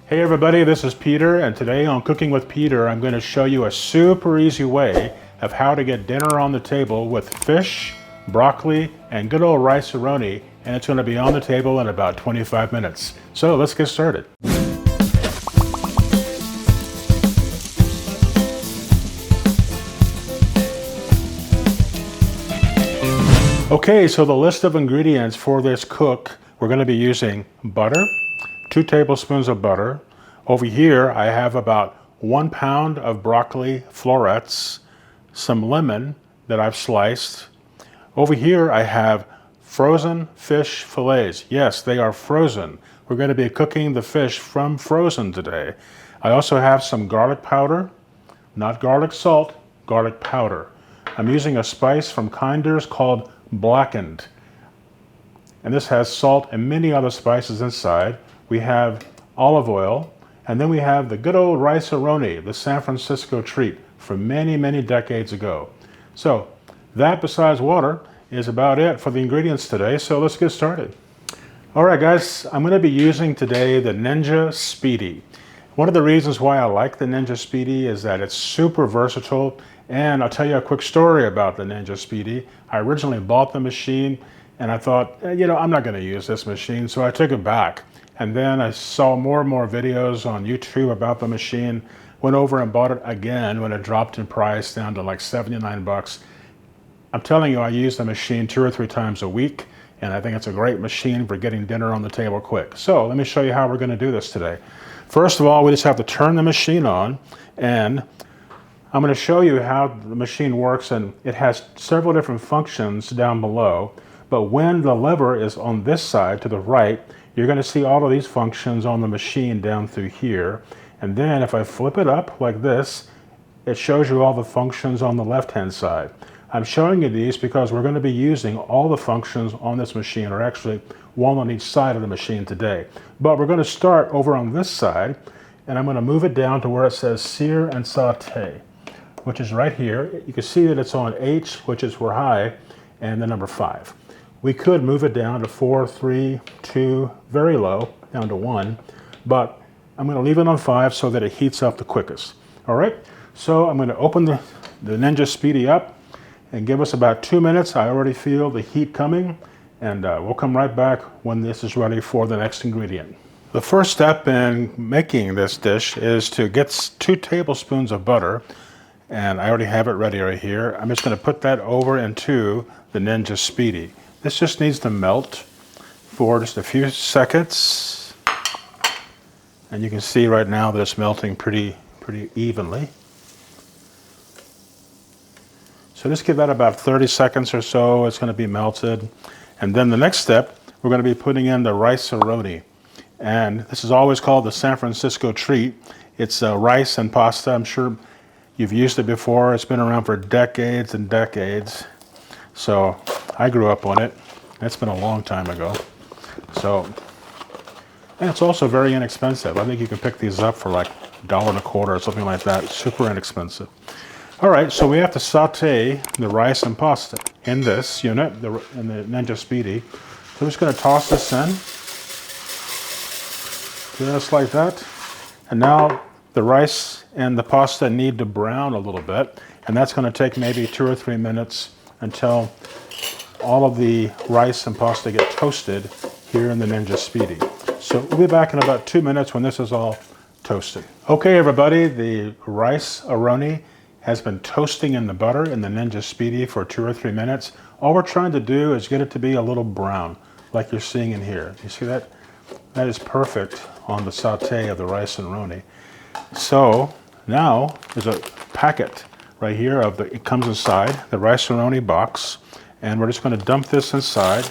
Hey everybody, this is Peter, and today on Cooking with Peter, I'm going to show you a super easy way of how to get dinner on the table with fish, broccoli, and good old rice Roni, and it's going to be on the table in about 25 minutes. So let's get started. Okay, so the list of ingredients for this cook, we're going to be using butter, 2 tablespoons of butter. Over here, I have about 1 pound of broccoli florets, some lemon that I've sliced. Over here, I have frozen fish fillets. Yes, they are frozen. We're going to be cooking the fish from frozen today. I also have some garlic powder, not garlic salt, garlic powder. I'm using a spice from Kinder's called Blackened. And this has salt and many other spices inside. We have olive oil, and then we have the good old rice Roni, the San Francisco treat from many, many decades ago. So that besides water is about it for the ingredients today, so let's get started. All right guys, I'm going to be using today the Ninja Speedi. One of the reasons why I like the Ninja Speedi is that it's super versatile, and I'll tell you a quick story about the Ninja Speedi. I originally bought the machine and I thought, I'm not going to use this machine, so I took it back. And then I saw more and more videos on YouTube about the machine, went over and bought it again when it dropped in price down to like 79 bucks. I'm telling you, I use the machine 2 or 3 times a week, and I think it's a great machine for getting dinner on the table quick. So let me show you how we're going to do this today. First of all, we just have to turn the machine on, and I'm going to show you how the machine works, and it has several different functions down below. But when the lever is on this side to the right, you're going to see all of these functions on the machine down through here. And then if I flip it up like this, it shows you all the functions on the left-hand side. I'm showing you these because we're going to be using all the functions on this machine, or actually one on each side of the machine today. But we're going to start over on this side, and I'm going to move it down to where it says sear and saute, which is right here. You can see that it's on H, which is for high, and the number 5. We could move it down to 4, 3, 2, very low, down to 1, but I'm going to leave it on 5 so that it heats up the quickest. All right, so I'm going to open the Ninja Speedi up and give us about 2 minutes. I already feel the heat coming, and we'll come right back when this is ready for the next ingredient. The first step in making this dish is to get 2 tablespoons of butter, and I already have it ready right here. I'm just going to put that over into the Ninja Speedi. This just needs to melt for just a few seconds, and you can see right now that it's melting pretty evenly. So just give that about 30 seconds or so. It's going to be melted, and then the next step, we're going to be putting in the rice Roni, and this is always called the San Francisco treat. It's rice and pasta. I'm sure you've used it before. It's been around for decades and decades. So I grew up on it. That's been a long time ago. So, and it's also very inexpensive. I think you can pick these up for like $1.25 or something like that. Super inexpensive. All right, so we have to saute the rice and pasta in this unit, in the Ninja Speedi. So I'm just going to toss this in, just like that. And now the rice and the pasta need to brown a little bit, and that's going to take maybe 2 or 3 minutes until all of the rice and pasta get toasted here in the Ninja Speedi. So we'll be back in about 2 minutes when this is all toasted. Okay everybody, the rice Roni has been toasting in the butter in the Ninja Speedi for 2 or 3 minutes. All we're trying to do is get it to be a little brown, like you're seeing in here. You see that? That is perfect on the saute of the rice and Roni. So now there's a packet right here it comes inside the rice Roni box, and we're just going to dump this inside,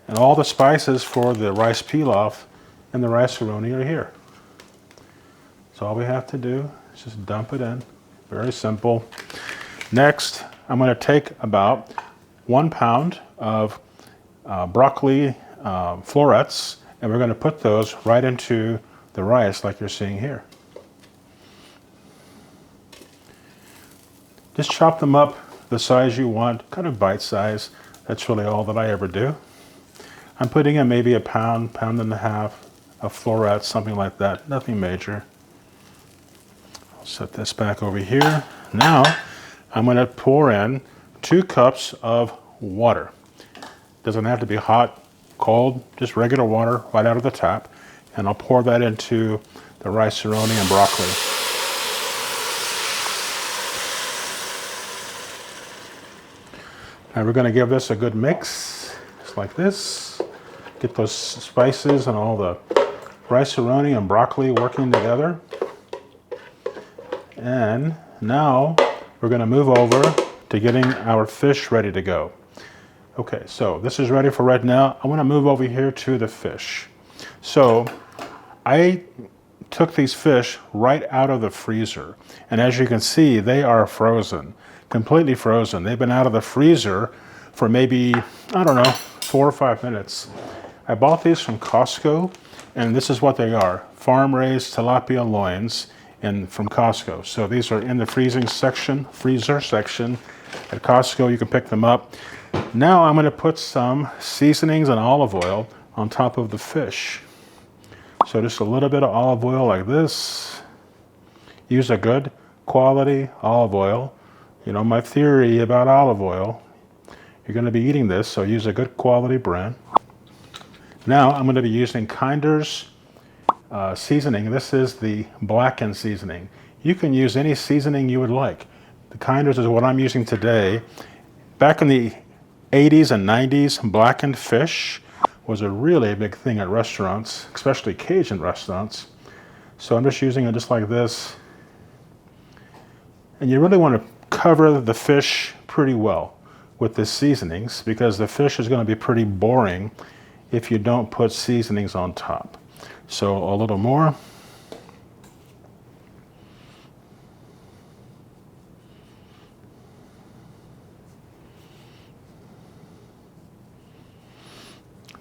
and all the spices for the rice pilaf and the rice Roni are here. So all we have to do is just dump it in. Very simple. Next, I'm going to take about 1 pound of broccoli florets, and we're going to put those right into the rice like you're seeing here. Just chop them up the size you want, kind of bite size. That's really all that I ever do. I'm putting in maybe a pound, pound and a half of florets, something like that. Nothing major. I'll set this back over here. Now I'm going to pour in 2 cups of water. Doesn't have to be hot, cold, just regular water right out of the tap. And I'll pour that into the rice roni and broccoli. Now we're going to give this a good mix, just like this. Get those spices and all the rice roni and broccoli working together. And now we're going to move over to getting our fish ready to go. Okay, so this is ready for right now. I want to move over here to the fish. So I took these fish right out of the freezer. And as you can see, they are frozen, completely frozen. They've been out of the freezer for maybe, I don't know, 4 or 5 minutes. I bought these from Costco, and this is what they are. Farm-raised tilapia loins from Costco. So these are in the freezer section at Costco. You can pick them up. Now I'm going to put some seasonings and olive oil on top of the fish. So just a little bit of olive oil like this. Use a good quality olive oil. You know my theory about olive oil. You're going to be eating this, so use a good quality brand. Now I'm going to be using Kinder's seasoning. This is the Blackened seasoning. You can use any seasoning you would like. The Kinder's is what I'm using today. Back in the 80s and 90s, blackened fish was a really big thing at restaurants, especially Cajun restaurants. So I'm just using it just like this. And you really want to cover the fish pretty well with the seasonings, because the fish is going to be pretty boring if you don't put seasonings on top. So a little more.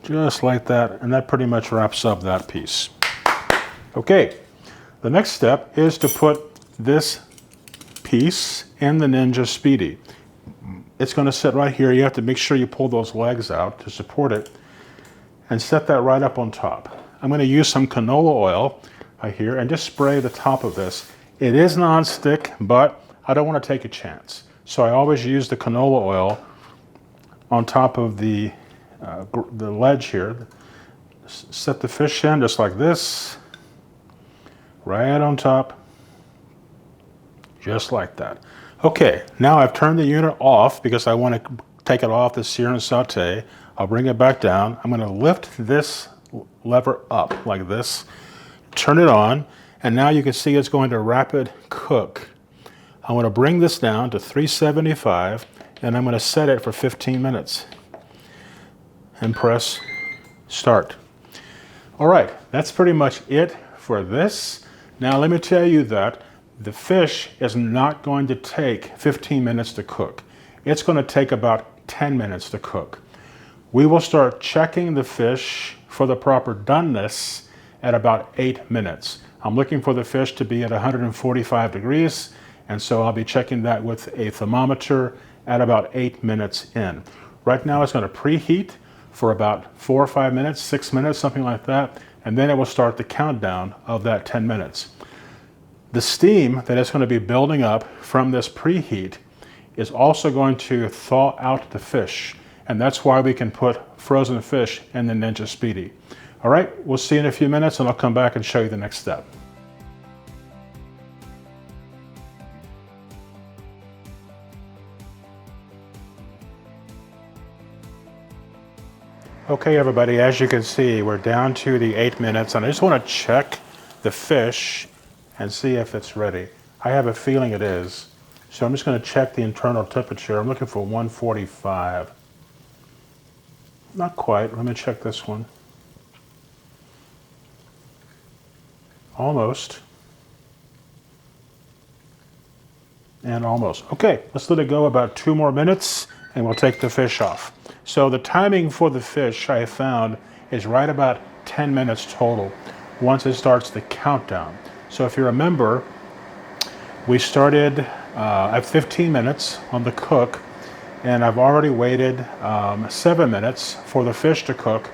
Just like that, and that pretty much wraps up that piece. Okay, the next step is to put this piece in the Ninja Speedi. It's going to sit right here. You have to make sure you pull those legs out to support it and set that right up on top. I'm going to use some canola oil right here and just spray the top of this. It is non-stick, but I don't want to take a chance. So I always use the canola oil on top of the ledge here. Set the fish in just like this, right on top, just like that. Okay, now I've turned the unit off because I want to take it off the sear and saute. I'll bring it back down. I'm going to lift this lever up like this, turn it on, and now you can see it's going to rapid cook. I want to bring this down to 375, and I'm going to set it for 15 minutes. And press start. All right, that's pretty much it for this. Now let me tell you that the fish is not going to take 15 minutes to cook. It's going to take about 10 minutes to cook. We will start checking the fish for the proper doneness at about 8 minutes. I'm looking for the fish to be at 145 degrees, and so I'll be checking that with a thermometer at about 8 minutes in. Right now it's going to preheat for about 4 or 5 minutes, 6 minutes, something like that, and then it will start the countdown of that 10 minutes. The steam that is going to be building up from this preheat is also going to thaw out the fish, and that's why we can put frozen fish in the Ninja Speedi. All right, we'll see you in a few minutes, and I'll come back and show you the next step. Okay, everybody, as you can see, we're down to the 8 minutes, and I just want to check the fish and see if it's ready. I have a feeling it is. So I'm just going to check the internal temperature. I'm looking for 145. Not quite. Let me check this one. Almost. And almost. Okay, let's let it go about 2 more minutes, and we'll take the fish off. So the timing for the fish I have found is right about 10 minutes total once it starts the countdown. So if you remember, we started at 15 minutes on the cook, and I've already waited 7 minutes for the fish to cook.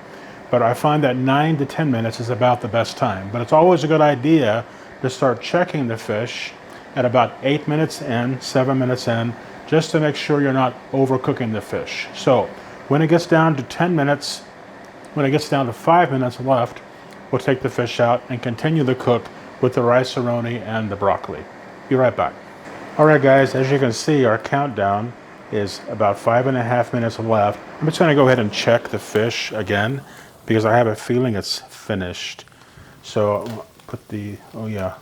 but I find that 9 to 10 minutes is about the best time. But it's always a good idea to start checking the fish at about 8 minutes in, 7 minutes in, just to make sure you're not overcooking the fish. So when it gets down to 10 minutes, when it gets down to 5 minutes left, we'll take the fish out and continue the cook with the rice-a-roni and the broccoli. Be right back. All right, guys, as you can see, our countdown is about 5.5 minutes left. I'm just gonna go ahead and check the fish again because I have a feeling it's finished. So put the, oh yeah,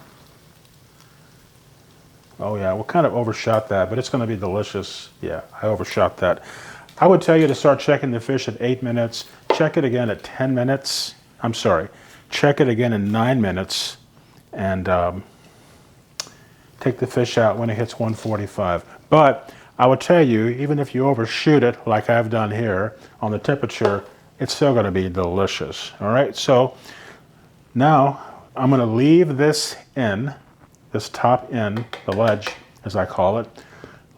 we kind of overshot that, but it's gonna be delicious. Yeah, I overshot that. I would tell you to start checking the fish at 8 minutes, check it again at 10 minutes. I'm sorry, check it again in 9 minutes, and take the fish out when it hits 145. But I would tell you, even if you overshoot it, like I've done here on the temperature, it's still gonna be delicious, all right? So now I'm gonna leave this in, this top in, the ledge, as I call it.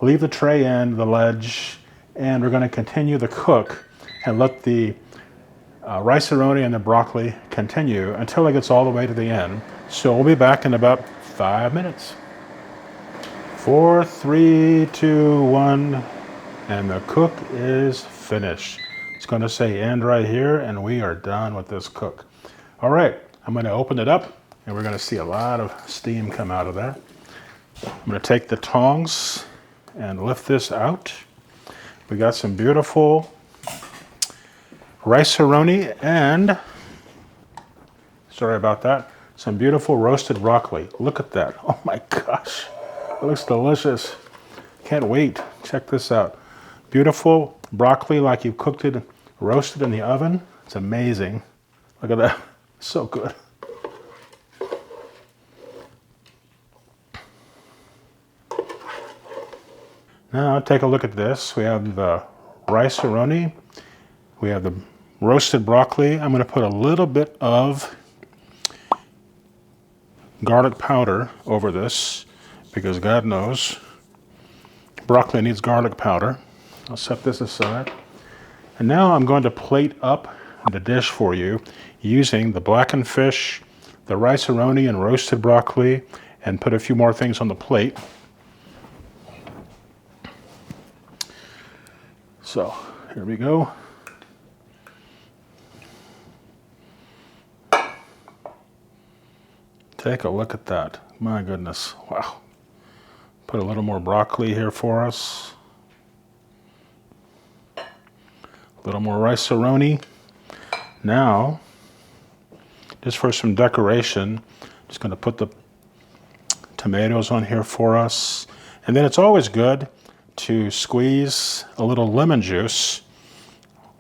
Leave the tray in, the ledge, and we're gonna continue the cook and let the rice-a-roni and the broccoli continue until it gets all the way to the end. So we'll be back in about 5 minutes. 4, 3, 2, 1, and the cook is finished. It's gonna say end right here, and we are done with this cook. All right, I'm gonna open it up, and we're gonna see a lot of steam come out of that. I'm gonna take the tongs and lift this out. We got some beautiful rice-a-roni and, sorry about that, some beautiful roasted broccoli. Look at that, oh my gosh. It looks delicious. Can't wait. Check this out. Beautiful broccoli like you cooked it, roasted in the oven. It's amazing. Look at that. So good. Now take a look at this. We have the rice-a-roni. We have the roasted broccoli. I'm going to put a little bit of garlic powder over this, because God knows broccoli needs garlic powder. I'll set this aside. And now I'm going to plate up the dish for you using the blackened fish, the rice-a-roni and roasted broccoli, and put a few more things on the plate. So here we go. Take a look at that. My goodness, wow. Put a little more broccoli here for us. A little more rice-a-roni. Now, just for some decoration, just gonna put the tomatoes on here for us. And then it's always good to squeeze a little lemon juice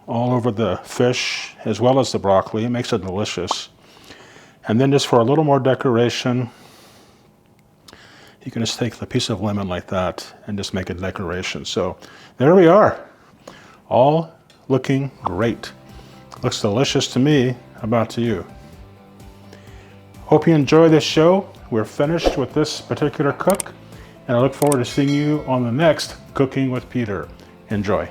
all over the fish as well as the broccoli. It makes it delicious. And then just for a little more decoration, you can just take a piece of lemon like that and just make a decoration. So there we are, all looking great. Looks delicious to me. How about to you? Hope you enjoy this show. We're finished with this particular cook, and I look forward to seeing you on the next Cooking with Peter. Enjoy.